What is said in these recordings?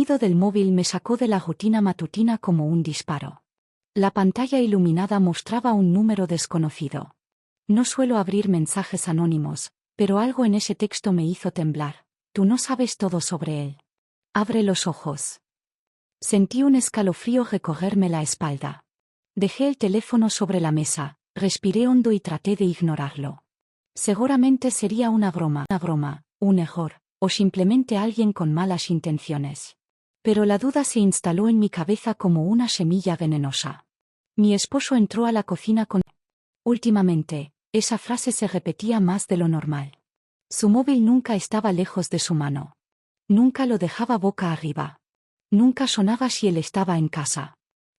ruido del móvil me sacó de la rutina matutina como un disparo. La pantalla iluminada mostraba un número desconocido. No suelo abrir mensajes anónimos, pero algo en ese texto me hizo temblar. Tú no sabes todo sobre él. Abre los ojos. Sentí un escalofrío recorrerme la espalda. Dejé el teléfono sobre la mesa, respiré hondo y traté de ignorarlo. Seguramente sería una broma, un error, o simplemente alguien con malas intenciones. Pero la duda se instaló en mi cabeza como una semilla venenosa. Mi esposo entró a la cocina con... Últimamente, esa frase se repetía más de lo normal. Su móvil nunca estaba lejos de su mano. Nunca lo dejaba boca arriba. Nunca sonaba si él estaba en casa.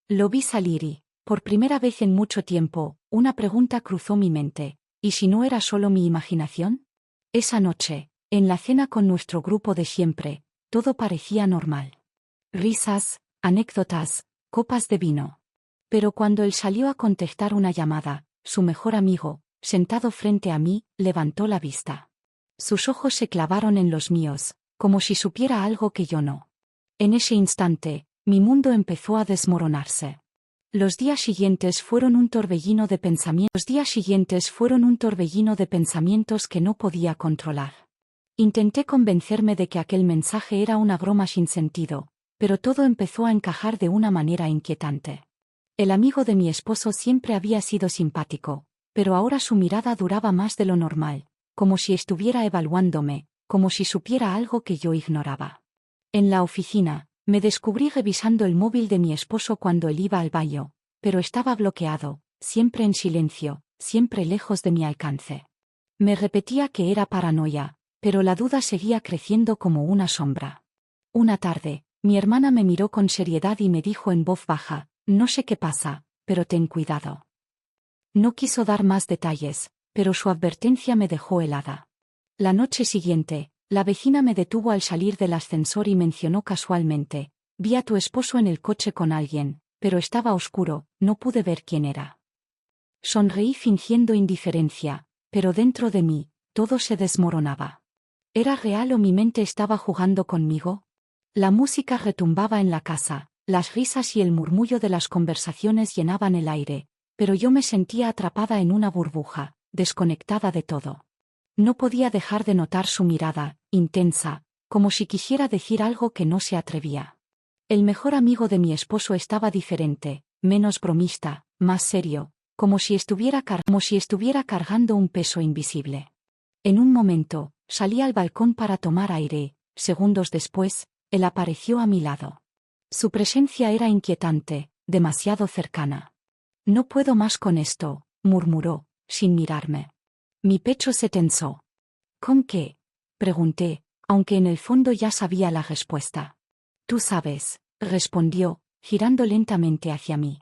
Lo vi salir y, por primera vez en mucho tiempo, una pregunta cruzó mi mente. ¿Y si no era solo mi imaginación? Esa noche, en la cena con nuestro grupo de siempre, todo parecía normal. Risas, anécdotas, copas de vino. Pero cuando él salió a contestar una llamada, su mejor amigo, sentado frente a mí, levantó la vista. Sus ojos se clavaron en los míos, como si supiera algo que yo no. En ese instante, mi mundo empezó a desmoronarse. Los días siguientes fueron un torbellino de pensamientos que no podía controlar. Intenté convencerme de que aquel mensaje era una broma sin sentido, pero todo empezó a encajar de una manera inquietante. El amigo de mi esposo siempre había sido simpático, pero ahora su mirada duraba más de lo normal, como si estuviera evaluándome, como si supiera algo que yo ignoraba. En la oficina, me descubrí revisando el móvil de mi esposo cuando él iba al baño, pero estaba bloqueado, siempre en silencio, siempre lejos de mi alcance. Me repetía que era paranoia, pero la duda seguía creciendo como una sombra. Una tarde, mi hermana me miró con seriedad y me dijo en voz baja, no sé qué pasa, pero ten cuidado. No quiso dar más detalles, pero su advertencia me dejó helada. La noche siguiente, la vecina me detuvo al salir del ascensor y mencionó casualmente, vi a tu esposo en el coche con alguien, pero estaba oscuro, no pude ver quién era. Sonreí fingiendo indiferencia, pero dentro de mí, todo se desmoronaba. ¿Era real o mi mente estaba jugando conmigo? La música retumbaba en la casa, las risas y el murmullo de las conversaciones llenaban el aire, pero yo me sentía atrapada en una burbuja, desconectada de todo. No podía dejar de notar su mirada, intensa, como si quisiera decir algo que no se atrevía. El mejor amigo de mi esposo estaba diferente, menos bromista, más serio, como si estuviera cargando un peso invisible. En un momento, salí al balcón para tomar aire, segundos después, él apareció a mi lado. Su presencia era inquietante, demasiado cercana. No puedo más con esto, murmuró, sin mirarme. Mi pecho se tensó. ¿Con qué? Pregunté, aunque en el fondo ya sabía la respuesta. Tú sabes, respondió, girando lentamente hacia mí.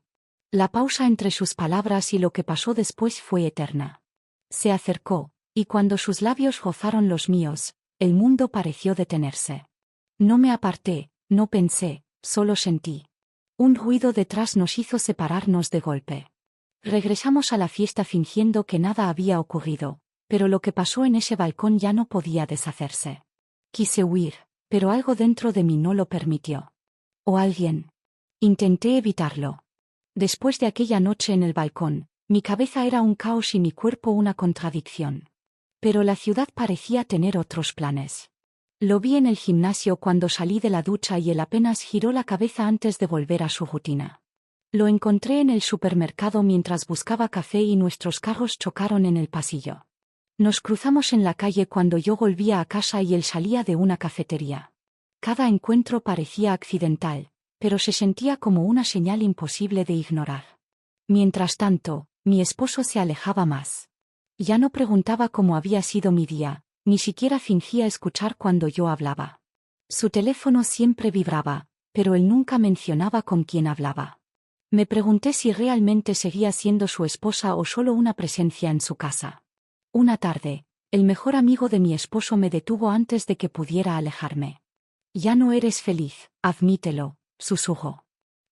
La pausa entre sus palabras y lo que pasó después fue eterna. Se acercó, y cuando sus labios rozaron los míos, el mundo pareció detenerse. No me aparté, no pensé, solo sentí. Un ruido detrás nos hizo separarnos de golpe. Regresamos a la fiesta fingiendo que nada había ocurrido, pero lo que pasó en ese balcón ya no podía deshacerse. Quise huir, pero algo dentro de mí no lo permitió. ¿O alguien? Intenté evitarlo. Después de aquella noche en el balcón, mi cabeza era un caos y mi cuerpo una contradicción. Pero la ciudad parecía tener otros planes. Lo vi en el gimnasio cuando salí de la ducha y él apenas giró la cabeza antes de volver a su rutina. Lo encontré en el supermercado mientras buscaba café y nuestros carros chocaron en el pasillo. Nos cruzamos en la calle cuando yo volvía a casa y él salía de una cafetería. Cada encuentro parecía accidental, pero se sentía como una señal imposible de ignorar. Mientras tanto, mi esposo se alejaba más. Ya no preguntaba cómo había sido mi día, ni siquiera fingía escuchar cuando yo hablaba. Su teléfono siempre vibraba, pero él nunca mencionaba con quién hablaba. Me pregunté si realmente seguía siendo su esposa o solo una presencia en su casa. Una tarde, el mejor amigo de mi esposo me detuvo antes de que pudiera alejarme. Ya no eres feliz, admítelo, susurró.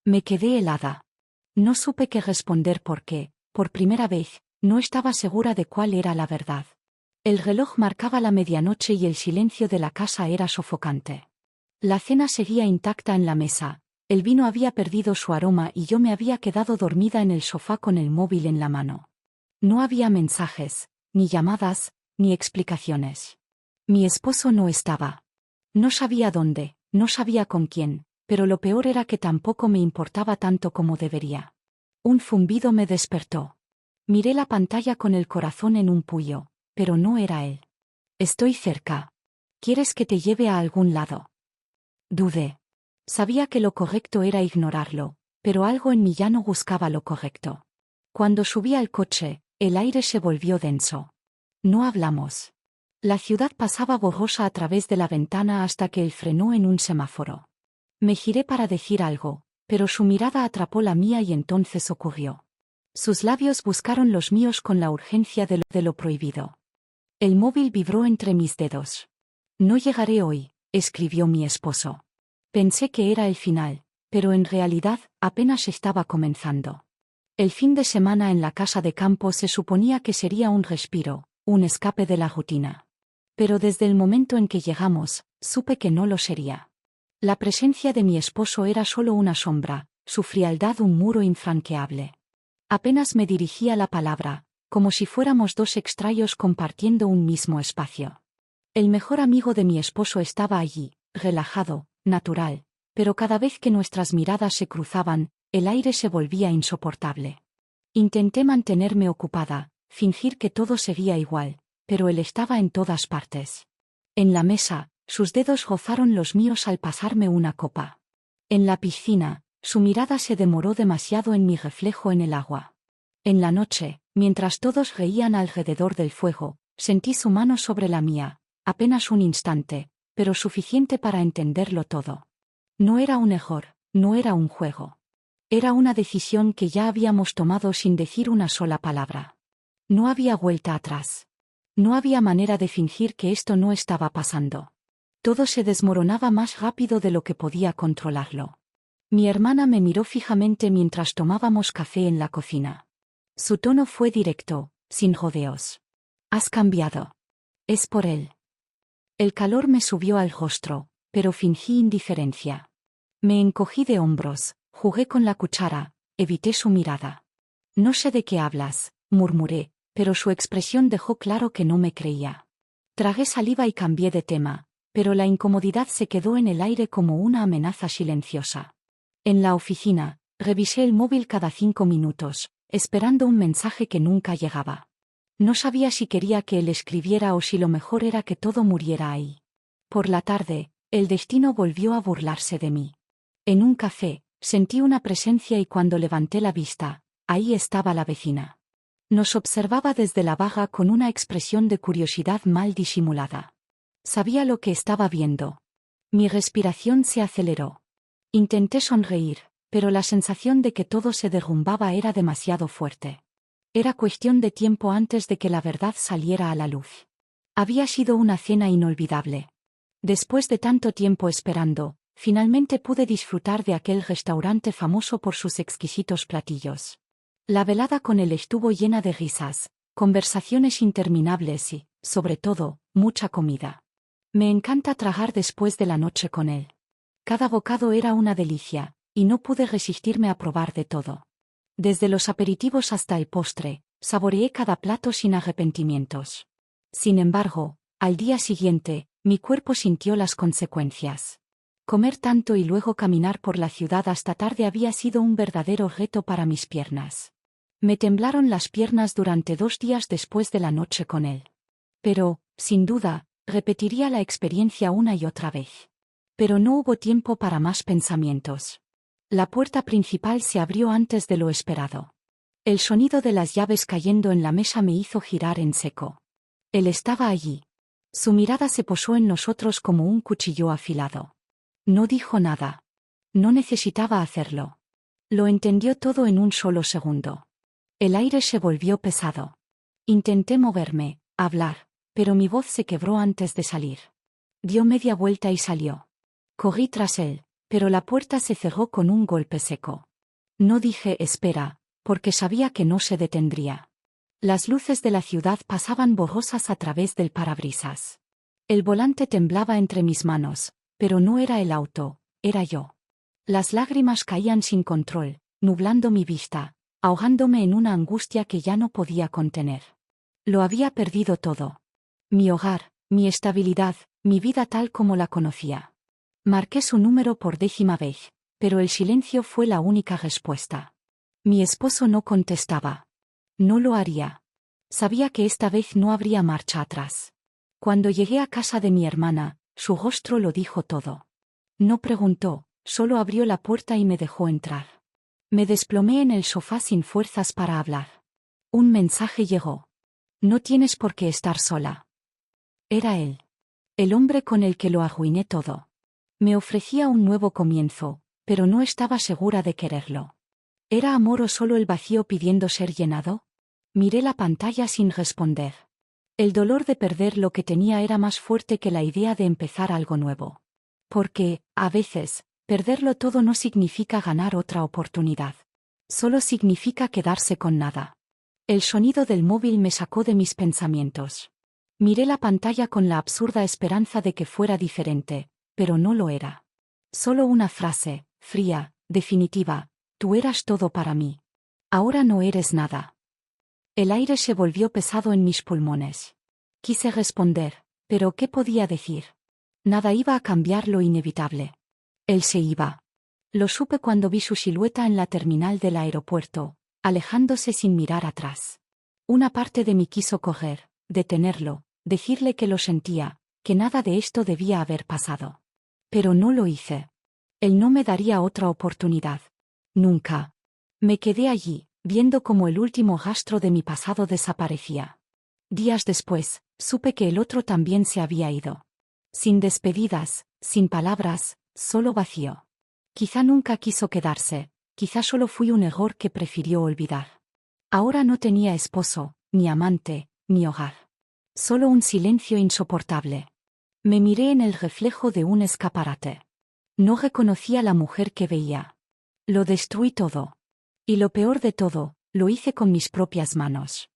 Me quedé helada. No supe qué responder porque, por primera vez, no estaba segura de cuál era la verdad. El reloj marcaba la medianoche y el silencio de la casa era sofocante. La cena seguía intacta en la mesa, el vino había perdido su aroma y yo me había quedado dormida en el sofá con el móvil en la mano. No había mensajes, ni llamadas, ni explicaciones. Mi esposo no estaba. No sabía dónde, no sabía con quién, pero lo peor era que tampoco me importaba tanto como debería. Un zumbido me despertó. Miré la pantalla con el corazón en un puño, pero no era él. Estoy cerca. ¿Quieres que te lleve a algún lado? Dudé. Sabía que lo correcto era ignorarlo, pero algo en mí ya no buscaba lo correcto. Cuando subí al coche, el aire se volvió denso. No hablamos. La ciudad pasaba borrosa a través de la ventana hasta que él frenó en un semáforo. Me giré para decir algo, pero su mirada atrapó la mía y entonces ocurrió. Sus labios buscaron los míos con la urgencia de lo prohibido. El móvil vibró entre mis dedos. No llegaré hoy, escribió mi esposo. Pensé que era el final, pero en realidad apenas estaba comenzando. El fin de semana en la casa de campo se suponía que sería un respiro, un escape de la rutina. Pero desde el momento en que llegamos, supe que no lo sería. La presencia de mi esposo era solo una sombra, su frialdad un muro infranqueable. Apenas me dirigía la palabra, como si fuéramos dos extraños compartiendo un mismo espacio. El mejor amigo de mi esposo estaba allí, relajado, natural, pero cada vez que nuestras miradas se cruzaban, el aire se volvía insoportable. Intenté mantenerme ocupada, fingir que todo seguía igual, pero él estaba en todas partes. En la mesa, sus dedos rozaron los míos al pasarme una copa. En la piscina, su mirada se demoró demasiado en mi reflejo en el agua. En la noche, mientras todos reían alrededor del fuego, sentí su mano sobre la mía, apenas un instante, pero suficiente para entenderlo todo. No era un error, no era un juego. Era una decisión que ya habíamos tomado sin decir una sola palabra. No había vuelta atrás. No había manera de fingir que esto no estaba pasando. Todo se desmoronaba más rápido de lo que podía controlarlo. Mi hermana me miró fijamente mientras tomábamos café en la cocina. Su tono fue directo, sin rodeos. Has cambiado. Es por él. El calor me subió al rostro, pero fingí indiferencia. Me encogí de hombros, jugué con la cuchara, evité su mirada. No sé de qué hablas, murmuré, pero su expresión dejó claro que no me creía. Tragué saliva y cambié de tema, pero la incomodidad se quedó en el aire como una amenaza silenciosa. En la oficina, revisé el móvil cada 5 minutos, esperando un mensaje que nunca llegaba. No sabía si quería que él escribiera o si lo mejor era que todo muriera ahí. Por la tarde, el destino volvió a burlarse de mí. En un café, sentí una presencia y cuando levanté la vista, ahí estaba la vecina. Nos observaba desde la barra con una expresión de curiosidad mal disimulada. Sabía lo que estaba viendo. Mi respiración se aceleró. Intenté sonreír, pero la sensación de que todo se derrumbaba era demasiado fuerte. Era cuestión de tiempo antes de que la verdad saliera a la luz. Había sido una cena inolvidable. Después de tanto tiempo esperando, finalmente pude disfrutar de aquel restaurante famoso por sus exquisitos platillos. La velada con él estuvo llena de risas, conversaciones interminables y, sobre todo, mucha comida. Me encanta tragar después de la noche con él. Cada bocado era una delicia, y no pude resistirme a probar de todo. Desde los aperitivos hasta el postre, saboreé cada plato sin arrepentimientos. Sin embargo, al día siguiente, mi cuerpo sintió las consecuencias. Comer tanto y luego caminar por la ciudad hasta tarde había sido un verdadero reto para mis piernas. Me temblaron las piernas durante 2 días después de la noche con él. Pero, sin duda, repetiría la experiencia una y otra vez. Pero no hubo tiempo para más pensamientos. La puerta principal se abrió antes de lo esperado. El sonido de las llaves cayendo en la mesa me hizo girar en seco. Él estaba allí. Su mirada se posó en nosotros como un cuchillo afilado. No dijo nada. No necesitaba hacerlo. Lo entendió todo en un solo segundo. El aire se volvió pesado. Intenté moverme, hablar, pero mi voz se quebró antes de salir. Dio media vuelta y salió. Corrí tras él, pero la puerta se cerró con un golpe seco. No dije espera, porque sabía que no se detendría. Las luces de la ciudad pasaban borrosas a través del parabrisas. El volante temblaba entre mis manos, Pero no era el auto, era yo. Las lágrimas caían sin control, nublando mi vista, ahogándome en una angustia que ya no podía contener. Lo había perdido todo. Mi hogar, mi estabilidad, mi vida tal como la conocía. Marqué su número por 10ª vez, pero el silencio fue la única respuesta. Mi esposo no contestaba. No lo haría. Sabía que esta vez no habría marcha atrás. Cuando llegué a casa de mi hermana, su rostro lo dijo todo. No preguntó, solo abrió la puerta y me dejó entrar. Me desplomé en el sofá sin fuerzas para hablar. Un mensaje llegó. No tienes por qué estar sola. Era él. El hombre con el que lo arruiné todo. Me ofrecía un nuevo comienzo, pero no estaba segura de quererlo. ¿Era amor o solo el vacío pidiendo ser llenado? Miré la pantalla sin responder. El dolor de perder lo que tenía era más fuerte que la idea de empezar algo nuevo. Porque, a veces, perderlo todo no significa ganar otra oportunidad. Solo significa quedarse con nada. El sonido del móvil me sacó de mis pensamientos. Miré la pantalla con la absurda esperanza de que fuera diferente, pero no lo era. Solo una frase, fría, definitiva: tú eras todo para mí. Ahora no eres nada. El aire se volvió pesado en mis pulmones. Quise responder, pero ¿qué podía decir? Nada iba a cambiar lo inevitable. Él se iba. Lo supe cuando vi su silueta en la terminal del aeropuerto, alejándose sin mirar atrás. Una parte de mí quiso correr, detenerlo, decirle que lo sentía, que nada de esto debía haber pasado. Pero no lo hice. Él no me daría otra oportunidad. Nunca. Me quedé allí, viendo cómo el último rastro de mi pasado desaparecía. Días después, supe que el otro también se había ido. Sin despedidas, sin palabras, solo vacío. Quizá nunca quiso quedarse, quizá solo fui un error que prefirió olvidar. Ahora no tenía esposo, ni amante, ni hogar. Solo un silencio insoportable. Me miré en el reflejo de un escaparate. No reconocí a la mujer que veía. Lo destruí todo. Y lo peor de todo, lo hice con mis propias manos.